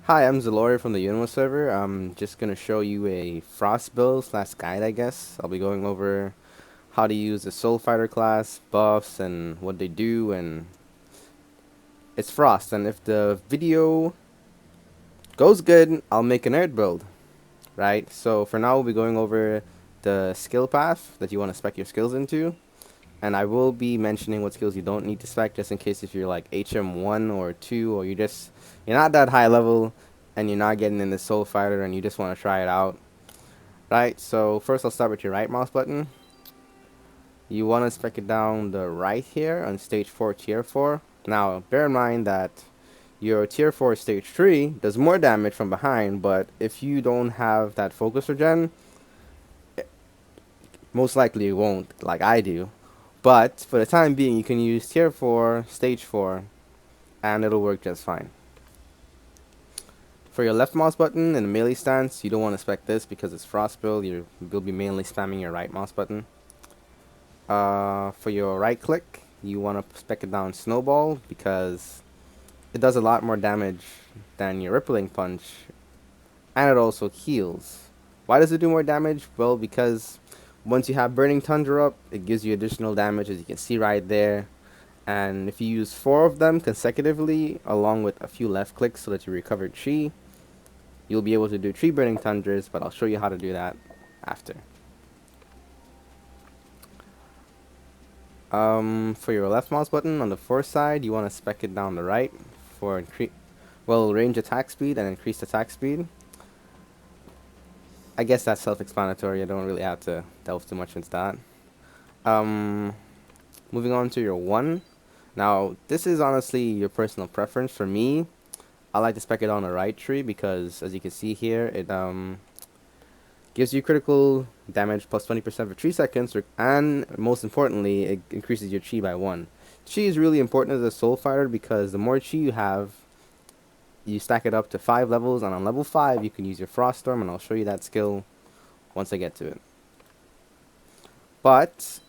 Hi, I'm Zolore from the Yunwa Server. I'm just going to show you a Frost build slash guide, I guess. I'll be going over how to use the Soulfighter class, buffs, and what they do, and it's Frost. And if the video goes good, I'll make an nerd build, right? So for now, we'll be going over the skill path that you want to spec your skills into. And I will be mentioning what skills you don't need to spec, just in case if you're like HM1 or 2, or you're not that high level, and you're not getting in the Soul Fighter, and you just want to try it out. Right, so first I'll start with your right mouse button. You want to spec it down the right here on stage 4, tier 4. Now, bear in mind that your tier 4 stage 3 does more damage from behind, but if you don't have that focus regen, most likely you won't, like I do. But for the time being, you can use tier 4, stage 4, and it'll work just fine. For your left mouse button in the melee stance, you don't want to spec this because it's frost build. You'll be mainly spamming your right mouse button. For your right click, you want to spec it down snowball because it does a lot more damage than your rippling punch, and it also heals. Why does it do more damage? Well, because once you have burning tundra up, it gives you additional damage, as you can see right there. And if you use 4 of them consecutively, along with a few left clicks so that you recover chi, you'll be able to do 3 burning tundras, but I'll show you how to do that after. For your left mouse button on the force side, you want to spec it down the right for range attack speed and increased attack speed. I guess that's self-explanatory. I don't really have to delve too much into that. Um, Moving on to your 1. Now, this is honestly your personal preference. For me, I like to spec it on the right tree because, as you can see here, it gives you critical damage plus 20% for 3 seconds, and most importantly, it increases your chi by 1. Chi is really important as a soul fighter because the more chi you have, you stack it up to 5 levels, and on level 5, you can use your Frost Storm, and I'll show you that skill once I get to it. But,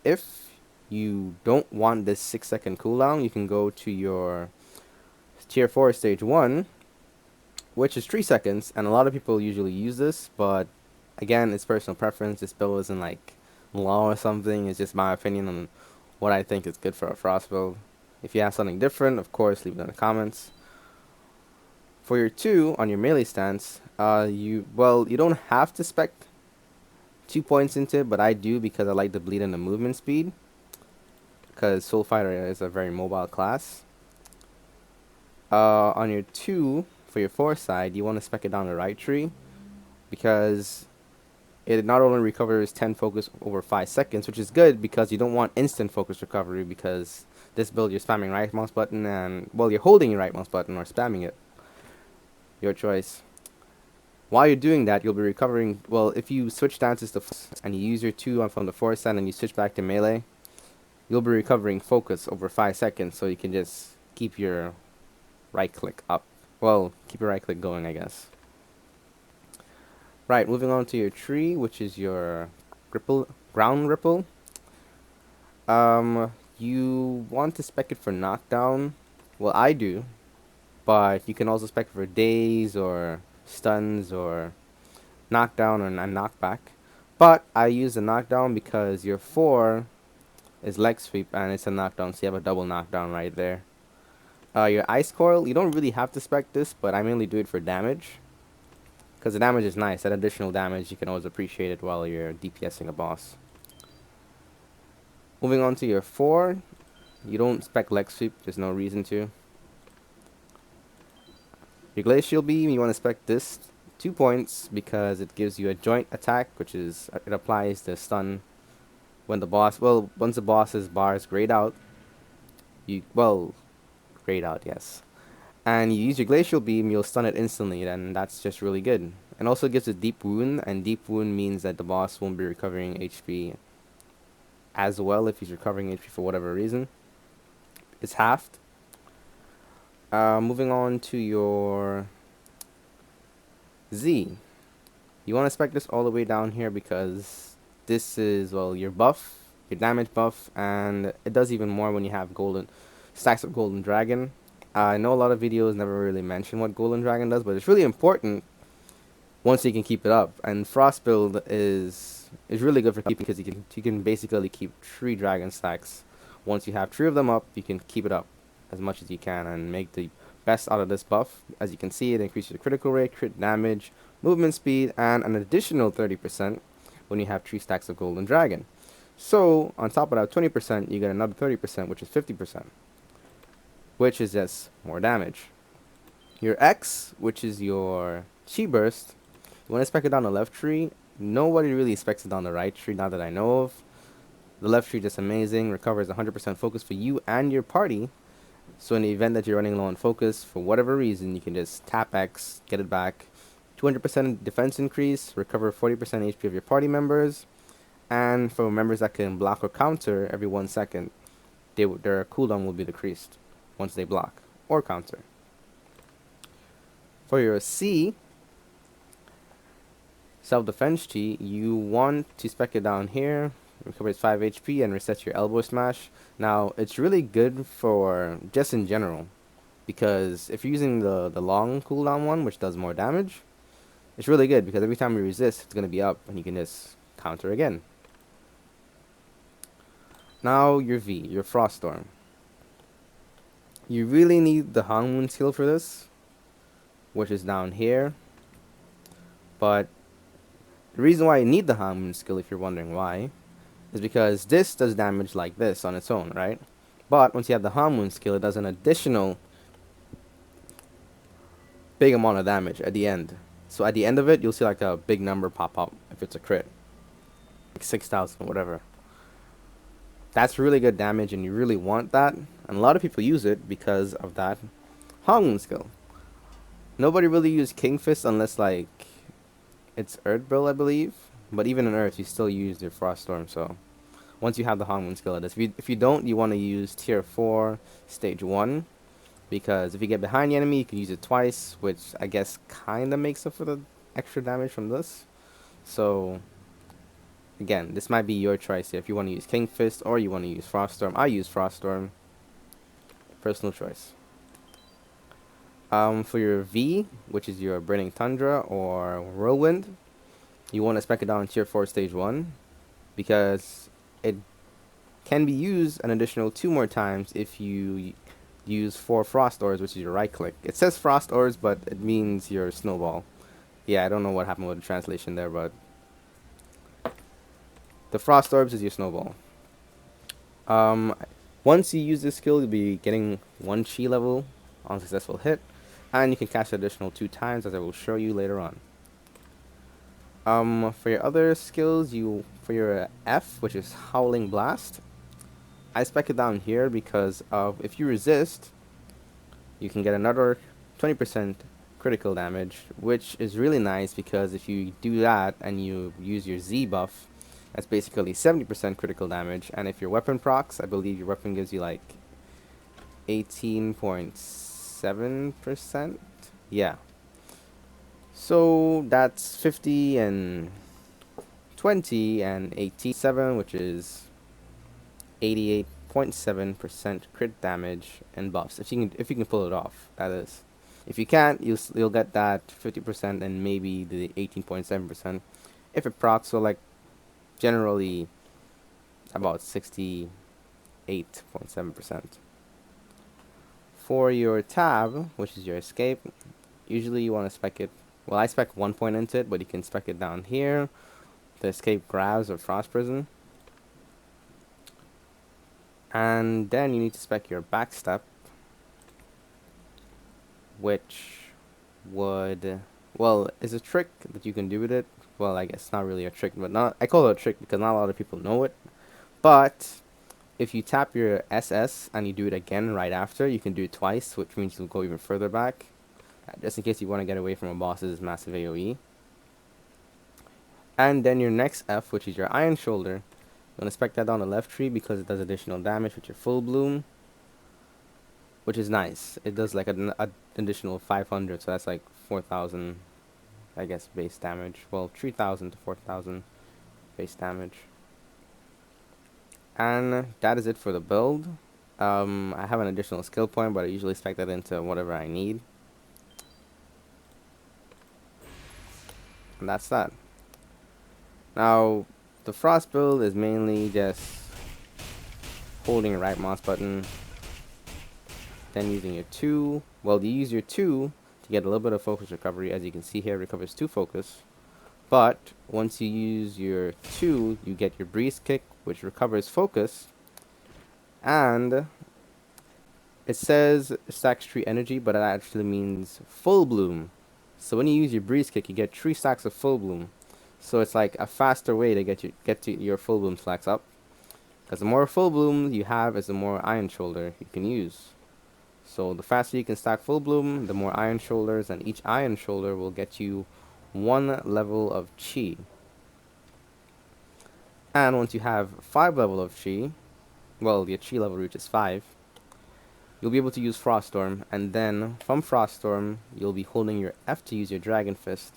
if you don't want this 6-second cooldown, you can go to your tier 4 stage 1, which is 3 seconds, and a lot of people usually use this, but again, it's personal preference. This build isn't like law or something. It's just my opinion on what I think is good for a frost build. If you have something different, of course, leave it in the comments. For your 2 on your melee stance, you don't have to spec 2 points into it, but I do because I like to bleed in the movement speed, because Soulfighter is a very mobile class. On your 2, for your 4 side, you want to spec it down the right tree, because it not only recovers 10 focus over 5 seconds, which is good because you don't want instant focus recovery, because this build you're spamming right mouse button and, well, you're holding your right mouse button or spamming it. Your choice. While you're doing that, you'll be recovering, well, if you switch stances to and you use your 2 from the force side and you switch back to melee, you'll be recovering focus over 5 seconds, so you can just keep your right click up. Well, keep your right click going, I guess. Right, moving on to your tree, which is your ground ripple. You want to spec it for knockdown. Well, I do, but you can also spec it for daze or stuns or knockdown or knockback. But I use the knockdown because your 4 is leg sweep and it's a knockdown, so you have a double knockdown right there. Your ice coil, you don't really have to spec this, but I mainly do it for damage, because the damage is nice. That additional damage, you can always appreciate it while you're DPSing a boss. Moving on to your 4, you don't spec leg sweep, there's no reason to. Your glacial beam, you want to spec this 2 points because it gives you a joint attack, which is, it applies the stun when the boss, once the boss's bars grayed out, grayed out, yes. And you use your glacial beam, you'll stun it instantly, and that's just really good. And also gives a deep wound, and deep wound means that the boss won't be recovering HP as well if he's recovering HP for whatever reason. It's halved. Moving on to your Z. You want to spec this all the way down here because this is, well, your buff, your damage buff, and it does even more when you have golden stacks of golden dragon. I know a lot of videos never really mention what Golden Dragon does, but it's really important once you can keep it up. And Frost build is really good for keeping because you can basically keep 3 dragon stacks. Once you have 3 of them up, you can keep it up as much as you can and make the best out of this buff. As you can see, it increases your critical rate, crit damage, movement speed, and an additional 30% when you have 3 stacks of Golden Dragon. So on top of that 20%, you get another 30%, which is 50%, which is just more damage. Your X, which is your Chi Burst, you want to spec it down the left tree. Nobody really specs it down the right tree, not that I know of. The left tree just amazing, recovers 100% focus for you and your party. So in the event that you're running low on focus, for whatever reason, you can just tap X, get it back. 200% defense increase, recover 40% HP of your party members. And for members that can block or counter every 1 second, their cooldown will be decreased once they block or counter. For your C, self-defense chi, you want to spec it down here, recovers 5 HP and resets your elbow smash. Now, it's really good for just in general, because if you're using the long cooldown one, which does more damage, it's really good because every time you resist, it's going to be up and you can just counter again. Now, your V, your Frost Storm. You really need the Hangmoon skill for this, which is down here, but the reason why you need the Hangmoon skill, if you're wondering why, is because this does damage like this on its own, right? But once you have the Hangmoon skill, it does an additional big amount of damage at the end. So at the end of it, you'll see like a big number pop up if it's a crit. Like 6,000, whatever. That's really good damage and you really want that. And a lot of people use it because of that Hangmoon skill. Nobody really uses King Fist unless like it's Earth Build, I believe. But even in Earth, you still use your Frost Storm, so once you have the Hangmoon skill of this. If you don't, you want to use tier 4, stage 1. Because if you get behind the enemy, you can use it twice, which I guess kind of makes up for the extra damage from this. So, again, this might be your choice here. If you want to use King Fist or you want to use Frost Storm. I use Frost Storm. Personal choice. For your V, which is your Burning Tundra or Whirlwind, you want to spec it down in tier 4, stage 1. Because it can be used an additional 2 more times if you use 4 Frost Orbs, which is your right click. It says Frost Orbs, but it means your Snowball. Yeah, I don't know what happened with the translation there, but the Frost Orbs is your Snowball. Once you use this skill, you'll be getting 1 Chi level on successful hit, and you can cast additional 2 times, as I will show you later on. For your other skills, for your F, which is Howling Blast, I spec it down here because if you resist, you can get another 20% critical damage, which is really nice because if you do that and you use your Z buff, that's basically 70% critical damage. And if your weapon procs, I believe your weapon gives you like 18.7%. Yeah. So that's 50 and 20 and 87, which is 88.7% crit damage and buffs. If you can pull it off, that is. If you can't, you'll get that 50% and maybe the 18.7% if it procs. So like generally about 68.7%. For your tab, which is your escape, usually you want to spec it. Well, I spec 1 point into it, but you can spec it down here. The escape grabs or frost prison. And then you need to spec your backstep, which would, well, is a trick that you can do with it. Well, I guess not really a trick, but I call it a trick because not a lot of people know it. But if you tap your SS and you do it again right after, you can do it twice, which means you'll go even further back, just in case you want to get away from a boss's massive AoE. And then your next F, which is your Iron Shoulder, I'm going to spec that down the left tree because it does additional damage with your full bloom, which is nice. It does like an additional 500, so that's like 4,000, I guess, base damage. Well, 3,000 to 4,000 base damage. And that is it for the build. I have an additional skill point, but I usually spec that into whatever I need. And that's that. Now, the frost build is mainly just holding your right mouse button, then using your 2. Well, you use your 2 to get a little bit of focus recovery. As you can see here, it recovers 2 focus. But once you use your 2, you get your breeze kick, which recovers focus. And it says stacks tree energy, but it actually means full bloom. So when you use your breeze kick, you get 3 stacks of full bloom. So it's like a faster way to get to your full bloom stacks up. Because the more full bloom you have is the more iron shoulder you can use. So the faster you can stack full bloom, the more iron shoulders, and each iron shoulder will get you 1 level of chi. And once you have 5 level of chi, well, your chi level reaches 5, you'll be able to use Froststorm, and then from Froststorm, you'll be holding your F to use your Dragon Fist.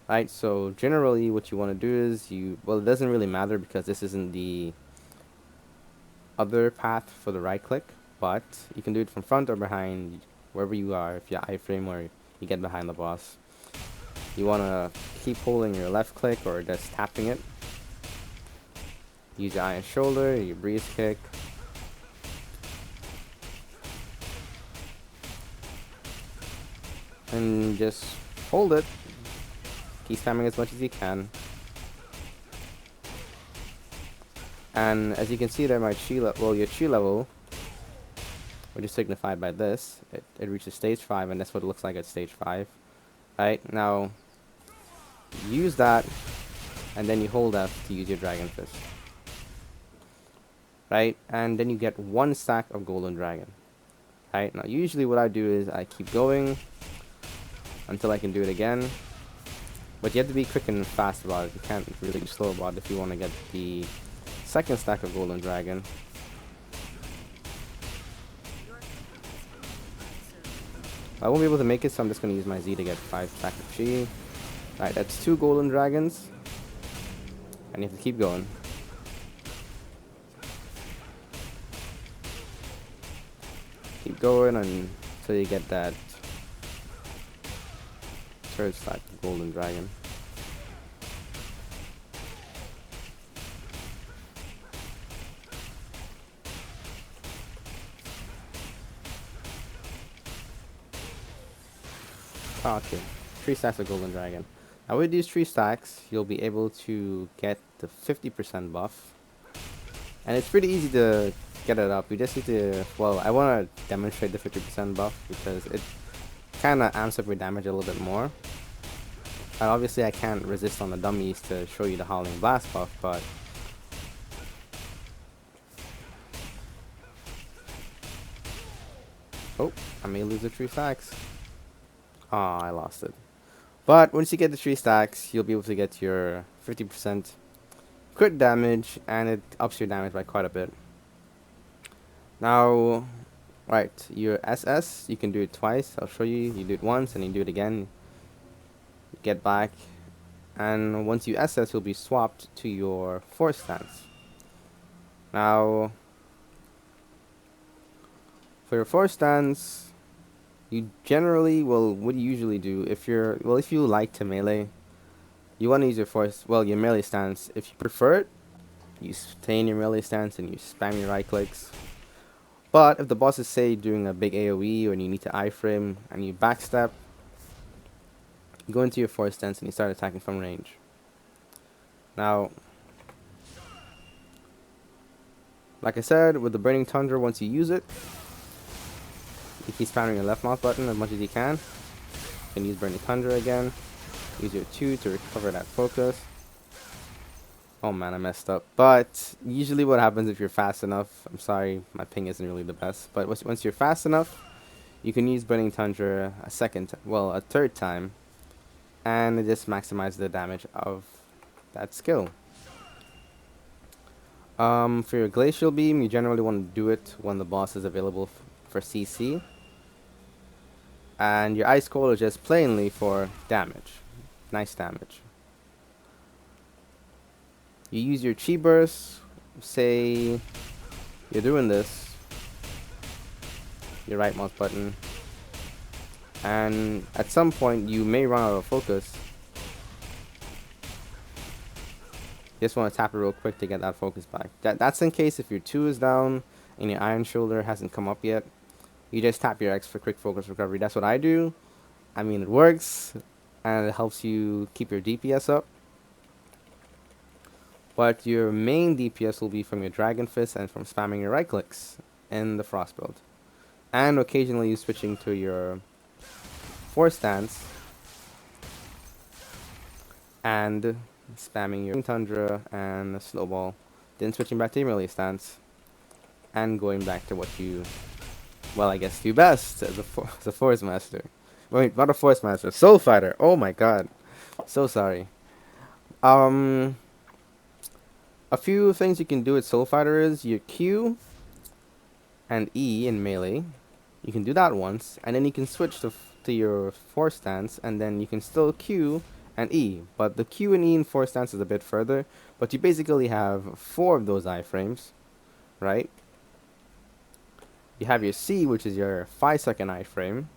Right, so generally what you want to do is well, it doesn't really matter because this isn't the other path for the right click, but you can do it from front or behind, wherever you are, if you're iframe or you get behind the boss. You want to keep holding your left click or just tapping it. Use your iron shoulder, your breeze kick. And just hold it. Keep spamming as much as you can. And as you can see there, my your chi level, which is signified by this, it reaches stage 5, and that's what it looks like at stage 5. Right, now, use that, and then you hold F to use your Dragon Fist. Right, and then you get 1 stack of Golden Dragon. Right, now usually what I do is I keep going until I can do it again. But you have to be quick and fast about it. You can't really be slow about it if you want to get the 2nd stack of Golden Dragon. I won't be able to make it, so I'm just going to use my Z to get 5 stack of Chi. Right, that's 2 Golden Dragons. And you have to keep going. Keep going until you get that 3rd stack of Golden Dragon. Okay, 3 stacks of Golden Dragon. Now with these 3 stacks, you'll be able to get the 50% buff. And it's pretty easy to get it up. You just need to, well, I want to demonstrate the 50% buff because it kind of amps up your damage a little bit more. And obviously I can't resist on the dummies to show you the Howling Blast buff, but oh, I may lose the 3 stacks. Oh, I lost it. But once you get the 3 stacks, you'll be able to get your 50% crit damage, and it ups your damage by quite a bit. Now, right, your SS, you can do it twice. I'll show you. You do it once, and you do it again. You get back, and once you SS, you'll be swapped to your force stance. Now, for your force stance, you generally, well, what you usually do, if you like to melee, you want to use your melee stance. If you prefer it, you stay in your melee stance and you spam your right clicks. But if the boss is, say, doing a big AoE or you need to iframe and you backstep, you go into your force stance and you start attacking from range. Now, like I said, with the Burning Tundra, once you use it, you keep spamming your left mouse button as much as you can. You can use Burning Tundra again. Use your 2 to recover that focus. Oh man, I messed up. But usually what happens if you're fast enough, I'm sorry, my ping isn't really the best, but once you're fast enough, you can use Burning Tundra a 3rd time, and it just maximizes the damage of that skill. For your Glacial Beam, you generally want to do it when the boss is available for CC. And your Ice Cold is just plainly for damage. Nice damage. You use your Chi Burst, say you're doing this, your right mouse button. And at some point you may run out of focus. Just want to tap it real quick to get that focus back. That's in case if your 2 is down and your iron shoulder hasn't come up yet. You just tap your X for quick focus recovery. That's what I do. I mean, it works, and it helps you keep your DPS up. But your main DPS will be from your Dragon Fist and from spamming your right clicks in the Frost build. And occasionally you switching to your Force Stance and spamming your Tundra and Snowball. Then switching back to your melee stance and going back to what you, well, I guess do best as a Force Master. Wait, not a Force Master, Soulfighter. Oh my god. So sorry. A few things you can do with Soulfighter is your Q and E in melee. You can do that once, and then you can switch to your Force Stance, and then you can still Q and E. But the Q and E in Force Stance is a bit further, but you basically have 4 of those iframes, right? You have your C, which is your 5-second iframe.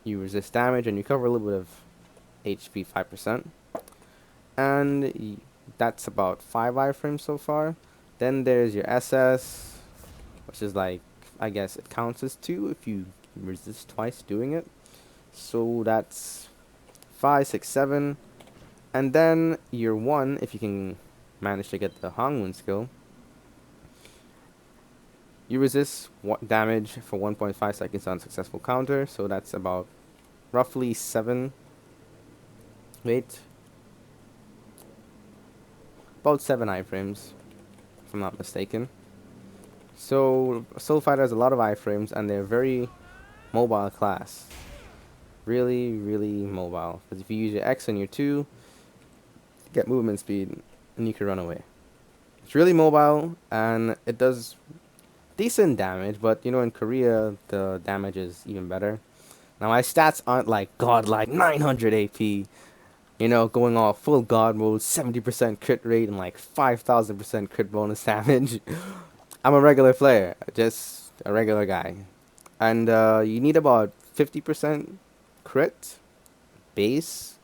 You resist damage, and you cover a little bit of HP, 5%. And that's about 5 iframes so far. Then there's your SS, which is like, I guess it counts as 2 if you resist twice doing it. So that's 5, 6, 7. And then your 1, if you can manage to get the Hongwon skill. You resist damage for 1.5 seconds on successful counter. So that's about roughly 7. Wait. About 7 iframes, if I'm not mistaken. So Soulfighter has a lot of iframes, and they're very mobile class. Really, really mobile. Because if you use your X and your 2, you get movement speed, and you can run away. It's really mobile, and it does decent damage, but you know, in Korea, the damage is even better. Now, my stats aren't like godlike 900 AP, you know, going all full god mode, 70% crit rate, and like 5,000% crit bonus damage. I'm a regular player, just a regular guy. And you need about 50% crit base,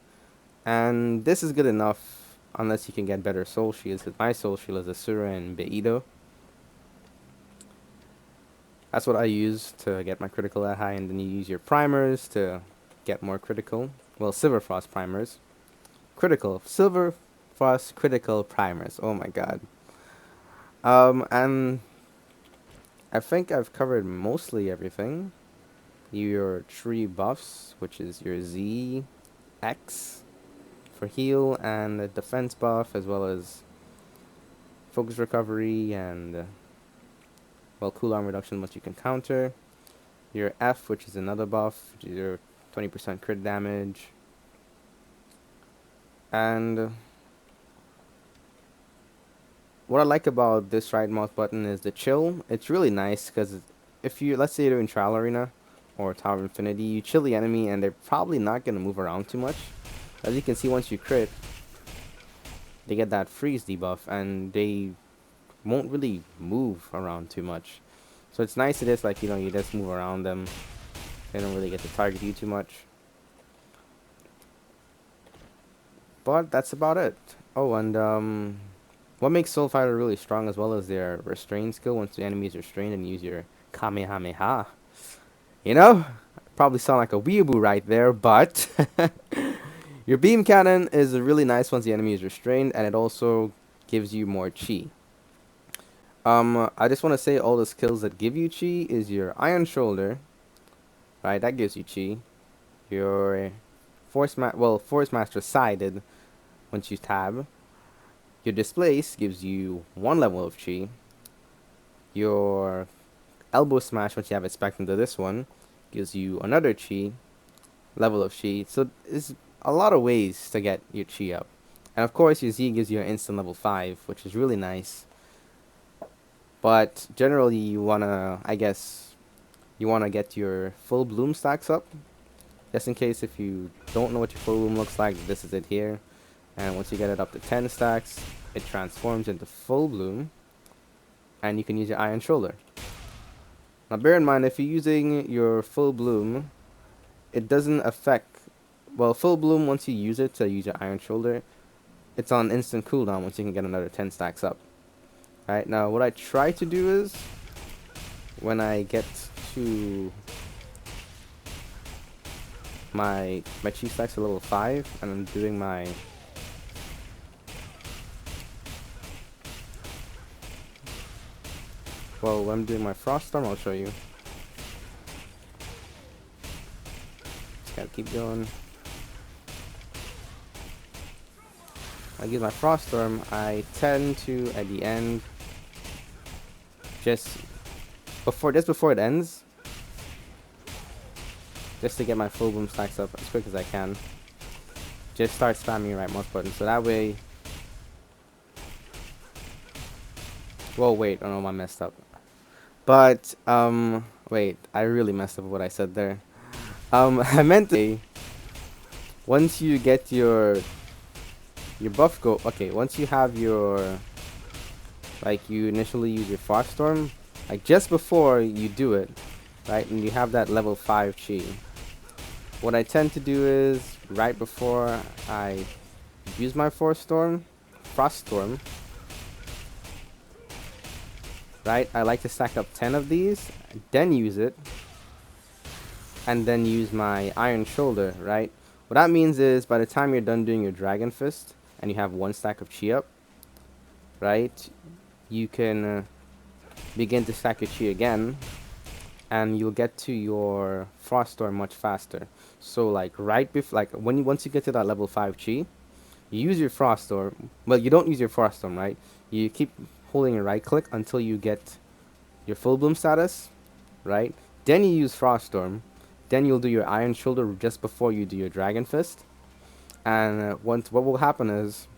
and this is good enough unless you can get better soul shields, because my soul shield is Asura and Beido. That's what I use to get my critical that high, and then you use your primers to get more critical. Well, Silver Frost primers. Critical. Silver Frost critical primers. Oh my god. And I think I've covered mostly everything. Your tree buffs, which is your Z, X for heal, and a defense buff, as well as focus recovery and well, cooldown reduction once you can counter. Your F, which is another buff, which is your 20% crit damage. And what I like about this right mouse button is the chill. It's really nice because if you, let's say you're in Trial Arena or Tower of Infinity, you chill the enemy and they're probably not going to move around too much. As you can see, once you crit, they get that freeze debuff and they won't really move around too much. So it's nice it is like, you know, you just move around them. They don't really get to target you too much. But that's about it. Oh, and what makes Soulfighter really strong as well is their restrain skill. Once the enemy is restrained and use your Kamehameha. You know? Probably sound like a weeaboo right there, but your beam cannon is really nice once the enemy is restrained, and it also gives you more chi. I just want to say all the skills that give you chi is your Iron Shoulder, right? That gives you chi. Your Force Master Sided, once you tab. Your Displace gives you 1 level of chi. Your Elbow Smash, once you have it spec'd into this one, gives you another chi, level of chi. So there's a lot of ways to get your chi up. And of course, your Z gives you an instant level 5, which is really nice. But generally, you wanna, I guess, you wanna get your full bloom stacks up. Just in case if you don't know what your full bloom looks like, this is it here. And once you get it up to 10 stacks, it transforms into full bloom. And you can use your Iron Shoulder. Now bear in mind, if you're using your full bloom, it doesn't affect, well, full bloom, once you use it to use your iron shoulder, it's on instant cooldown once you can get another 10 stacks up. Alright, now what I try to do is, when I get to my chi stacks are level 5, and I'm doing my when I'm doing my frost storm, I'll show you. Just gotta keep going. I use my frost storm. I tend to, at the end, just before it ends, just to get my full boom stacks up as quick as I can. Just start spamming right mouse button, so that way. Whoa, wait, oh no, I messed up. But wait, I really messed up what I said there. I meant to say, once you get your buff go, okay, once you have your, like, you initially use your frost storm, like just before you do it, right, and you have that level 5 chi. What I tend to do is, right before I use my frost storm, right, I like to stack up 10 of these, then use it, and then use my iron shoulder, right? What that means is, by the time you're done doing your dragon fist, and you have 1 stack of chi up, right, you can begin to stack your chi again, and you'll get to your frost storm much faster. So like right before, like once you get to that level 5 chi, you use your frost storm. Well, you don't use your frost storm, right? You keep holding your right click until you get your full bloom status, right? Then you use frost storm. Then you'll do your iron shoulder just before you do your dragon fist. And what will happen is,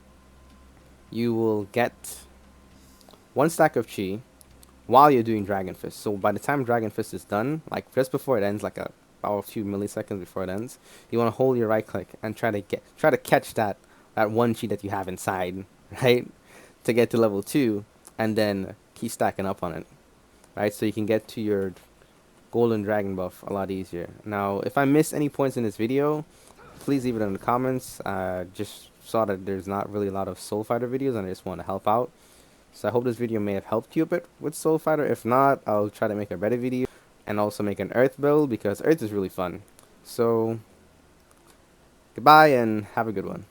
you will get 1 stack of chi while you're doing Dragon Fist. So by the time Dragon Fist is done, like just before it ends, like about a few milliseconds before it ends, you want to hold your right click and try to catch that 1 chi that you have inside, right, to get to level 2, and then keep stacking up on it, right, so you can get to your golden dragon buff a lot easier. Now, if I missed any points in this video, please leave it in the comments. Just saw that there's not really a lot of Soulfighter videos, and I just want to help out. So I hope this video may have helped you a bit with Soulfighter. If not, I'll try to make a better video and also make an Earth build, because Earth is really fun. So, goodbye and have a good one.